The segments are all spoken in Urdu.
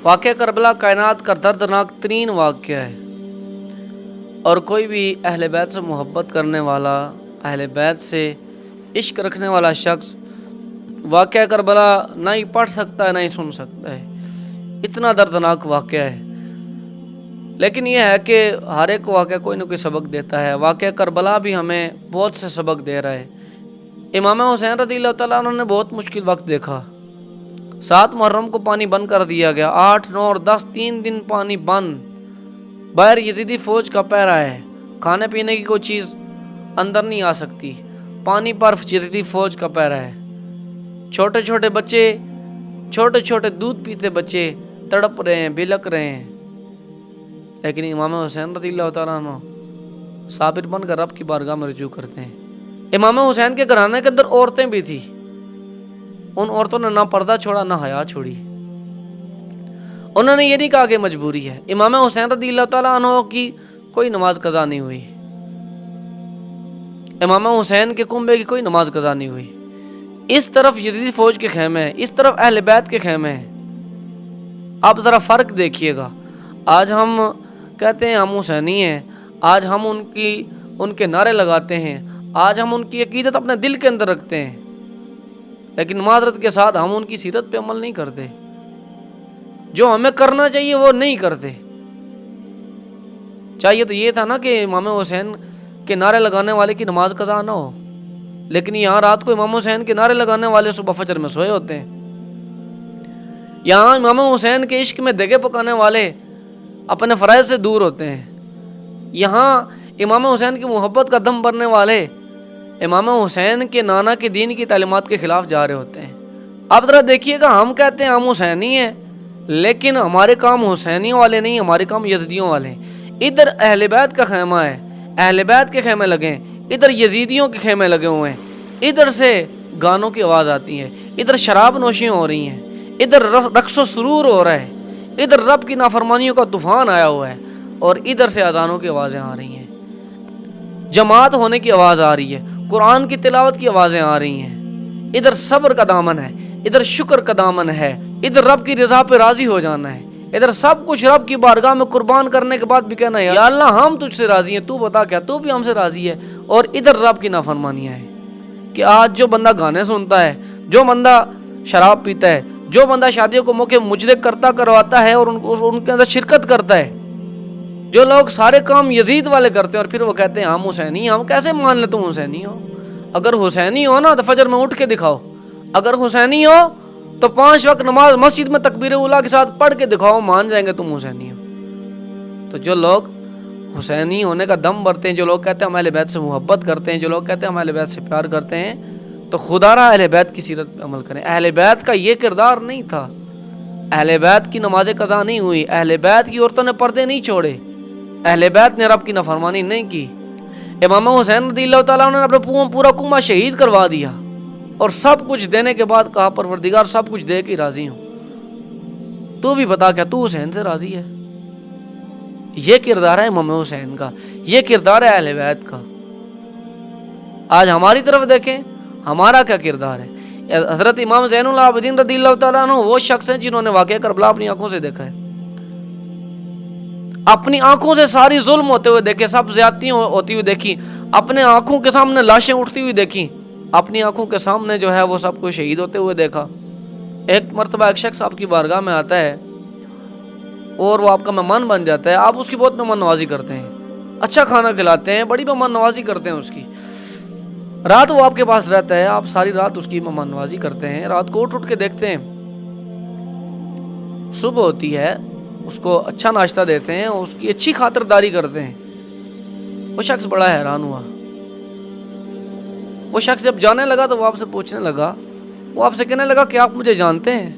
واقعہ کربلا کائنات کا دردناک ترین واقعہ ہے، اور کوئی بھی اہل بیت سے محبت کرنے والا، اہل بیت سے عشق رکھنے والا شخص واقعہ کربلا نہ ہی پڑھ سکتا ہے نہ ہی سن سکتا ہے۔ اتنا دردناک واقعہ ہے، لیکن یہ ہے کہ ہر ایک واقعہ کوئی نہ کوئی سبق دیتا ہے۔ واقعہ کربلا بھی ہمیں بہت سے سبق دے رہا ہے۔ امام حسین رضی اللہ تعالیٰ عنہ نے بہت مشکل وقت دیکھا۔ 7 محرم کو پانی بند کر دیا گیا، 8، 9 اور 10 3 دن پانی بند۔ باہر یزیدی فوج کا پہرا ہے، کھانے پینے کی کوئی چیز اندر نہیں آ سکتی، پانی پر یزیدی فوج کا پہرا ہے۔ چھوٹے چھوٹے بچے، چھوٹے چھوٹے دودھ پیتے بچے تڑپ رہے ہیں، بلک رہے ہیں، لیکن امام حسین رضی اللہ تعالیٰ عنہ صابر بن کر رب کی بارگاہ میں رجوع کرتے ہیں۔ امام حسین کے گھرانے کے اندر عورتیں بھی تھیں، ان عورتوں نے نہ پردہ چھوڑا نہ حیا چھوڑی۔ انہوں نے یہ نہیں کہا کہ مجبوری ہے۔ امام حسین رضی اللہ تعالیٰ عنہ کی کوئی نماز قضا نہیں ہوئی، امام حسین کے کنبے کی کوئی نماز قضا نہیں ہوئی۔ اس طرف یزیدی فوج کے خیمے ہیں، اس طرف اہل بیت کے خیمے ہیں۔ آپ ذرا فرق دیکھیے گا۔ آج ہم کہتے ہیں ہم حسینی ہیں، آج ہم ان کے نعرے لگاتے ہیں، آج ہم ان کی عقیدت اپنے دل کے اندر رکھتے ہیں، لیکن معذرت کے ساتھ ہم ان کی سیرت پہ عمل نہیں کرتے۔ جو ہمیں کرنا چاہیے وہ نہیں کرتے۔ چاہیے تو یہ تھا نا کہ امام حسین کے نعرے لگانے والے کی نماز قضا نہ ہو، لیکن یہاں رات کو امام حسین کے نعرے لگانے والے صبح فجر میں سوئے ہوتے ہیں۔ یہاں امام حسین کے عشق میں دگے پکانے والے اپنے فرائض سے دور ہوتے ہیں۔ یہاں امام حسین کی محبت کا دم بھرنے والے امام حسین کے نانا کے دین کی تعلیمات کے خلاف جا رہے ہوتے ہیں۔ اب ذرا دیکھیے گا، ہم کہتے ہیں ہم حسینی ہیں، لیکن ہمارے کام حسینیوں والے نہیں، ہمارے کام یزیدیوں والے ہیں۔ ادھر اہل بیت کا خیمہ ہے، اہل بیت کے خیمے لگے ہیں، ادھر یزیدیوں کے خیمے لگے ہوئے ہیں۔ ادھر سے گانوں کی آواز آتی ہے، ادھر شراب نوشیاں ہو رہی ہیں، ادھر رقص و سرور ہو رہا ہے، ادھر رب کی نافرمانیوں کا طوفان آیا ہوا ہے، اور ادھر سے اذانوں کی آوازیں آ رہی ہیں، جماعت ہونے کی آواز آ رہی ہے، قرآن کی تلاوت کی آوازیں آ رہی ہیں۔ ادھر صبر کا دامن ہے، ادھر شکر کا دامن ہے، ادھر رب کی رضا پہ راضی ہو جانا ہے، ادھر سب کچھ رب کی بارگاہ میں قربان کرنے کے بعد بھی کہنا ہے یا اللہ ہم تجھ سے راضی ہیں، تو بتا کیا تو بھی ہم سے راضی ہے۔ اور ادھر رب کی نافرمانیاں ہیں کہ آج جو بندہ گانے سنتا ہے، جو بندہ شراب پیتا ہے، جو بندہ شادیوں کو موقع مجرک کرتا کرواتا ہے اور ان کے اندر شرکت کرتا ہے، جو لوگ سارے کام یزید والے کرتے ہیں، اور پھر وہ کہتے ہیں ہم حسینی ہیں، ہم کیسے مان لیں تم حسینی ہو؟ اگر حسینی ہو نا تو فجر میں اٹھ کے دکھاؤ، اگر حسینی ہو تو 5 وقت نماز مسجد میں تکبیر اولیٰ کے ساتھ پڑھ کے دکھاؤ، مان جائیں گے تم حسینی ہو۔ تو جو لوگ حسینی ہونے کا دم بھرتے ہیں، جو لوگ کہتے ہیں ہم اہل بیت سے محبت کرتے ہیں، جو لوگ کہتے ہیں ہم اہل بیت سے پیار کرتے ہیں، تو خدا را اہل بیت کی سیرت پہ عمل کریں۔ اہل بیت کا یہ کردار نہیں تھا، اہل بیت کی نماز قضا نہیں ہوئی، اہل بیت کی عورتوں نے پردے نہیں چھوڑے، اہل بیت نے رب کی نافرمانی نہیں کی۔ امام حسین رضی اللہ تعالیٰ عنہ نے اپنا پورا کنبہ شہید کروا دیا، اور سب کچھ دینے کے بعد کہا پروردگار سب کچھ دے کے راضی ہوں، تو بھی بتا کیا تو حسین سے راضی ہے؟ یہ کردار ہے امام حسین کا، یہ کردار ہے اہل بیت کا۔ آج ہماری طرف دیکھیں ہمارا کیا کردار ہے۔ حضرت امام زین العابدین رضی اللہ تعالیٰ عنہ وہ شخص ہیں جنہوں نے واقعہ کربلا اپنی آنکھوں سے دیکھا ہے، اپنی آنکھوں سے ساری ظلم ہوتے ہوئے دیکھے، سب زیادتیاں ہوتی ہوئی دیکھی، اپنے آنکھوں کے سامنے لاشیں اٹھتی ہوئی دیکھی، اپنی آنکھوں کے سامنے جو ہے وہ سب کو شہید ہوتے ہوئے دیکھا۔ ایک مرتبہ ایک شخص آپ کی بارگاہ میں آتا ہے اور وہ آپ کا مہمان بن جاتا ہے، آپ اس کی بہت مہمان نوازی کرتے ہیں، اچھا کھانا کھلاتے ہیں، بڑی مہمان نوازی کرتے ہیں اس کی۔ رات وہ آپ کے پاس رہتا ہے، آپ ساری رات اس کی مہمان نوازی کرتے ہیں، رات کو اٹھ کے دیکھتے ہیں، صبح ہوتی ہے، اس کو اچھا ناشتہ دیتے ہیں، اس کی اچھی خاطرداری کرتے ہیں۔ وہ شخص بڑا حیران ہوا۔ وہ شخص جب جانے لگا تو وہ آپ سے پوچھنے لگا، وہ آپ سے کہنے لگا کہ آپ مجھے جانتے ہیں؟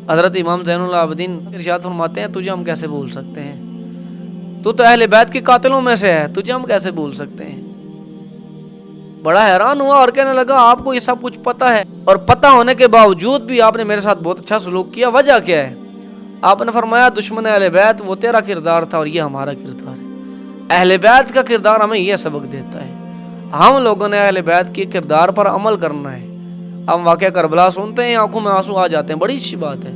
حضرت امام زین العابدین ارشاد فرماتے ہیں تجھے ہم کیسے بھول سکتے ہیں، تو اہل بیت کے قاتلوں میں سے ہے، تجھے ہم کیسے بھول سکتے ہیں؟ بڑا حیران ہوا اور کہنے لگا آپ کو یہ سب کچھ پتہ ہے، اور پتہ ہونے کے باوجود بھی آپ نے میرے ساتھ بہت اچھا سلوک کیا، وجہ کیا ہے؟ آپ نے فرمایا دشمن اہل بیت وہ تیرا کردار تھا اور یہ ہمارا کردار ہے۔ اہل بیت کا کردار ہمیں یہ سبق دیتا ہے، ہم لوگوں نے اہل بیت کے کردار پر عمل کرنا ہے، ہم واقعہ کربلا سنتے ہیں آنکھوں میں آنسو آ جاتے ہیں، بڑی اچھی بات ہے،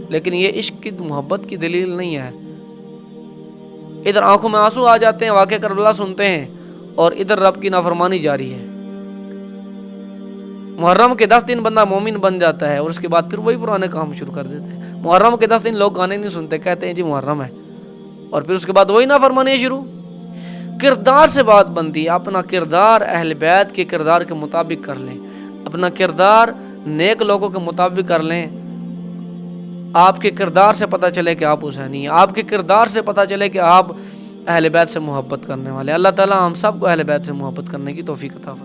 لیکن یہ عشق کی محبت کی دلیل نہیں ہے۔ ادھر آنکھوں میں آنسو آ جاتے ہیں، واقعہ کربلا سنتے ہیں، اور ادھر رب کی نافرمانی جاری ہے۔ محرم کے 10 دن بندہ مومن بن جاتا ہے اور اس کے بعد پھر وہی پرانے کام شروع کر دیتے ہیں۔ محرم کے 10 دن لوگ گانے نہیں سنتے، کہتے ہیں جی محرم ہے، اور پھر اس کے بعد وہی نافرمانی شروع۔ کردار سے بات بنتی ہے، اپنا کردار اہل بیت کے کردار کے مطابق کر لیں، اپنا کردار نیک لوگوں کے مطابق کر لیں۔ آپ کے کردار سے پتہ چلے کہ آپ حسینی ہیں، آپ کے کردار سے پتہ چلے کہ آپ اہل بیت سے محبت کرنے والے۔ اللہ تعالی ہم سب کو اہل بیت سے محبت کرنے کی توفیق عطا فرمائے۔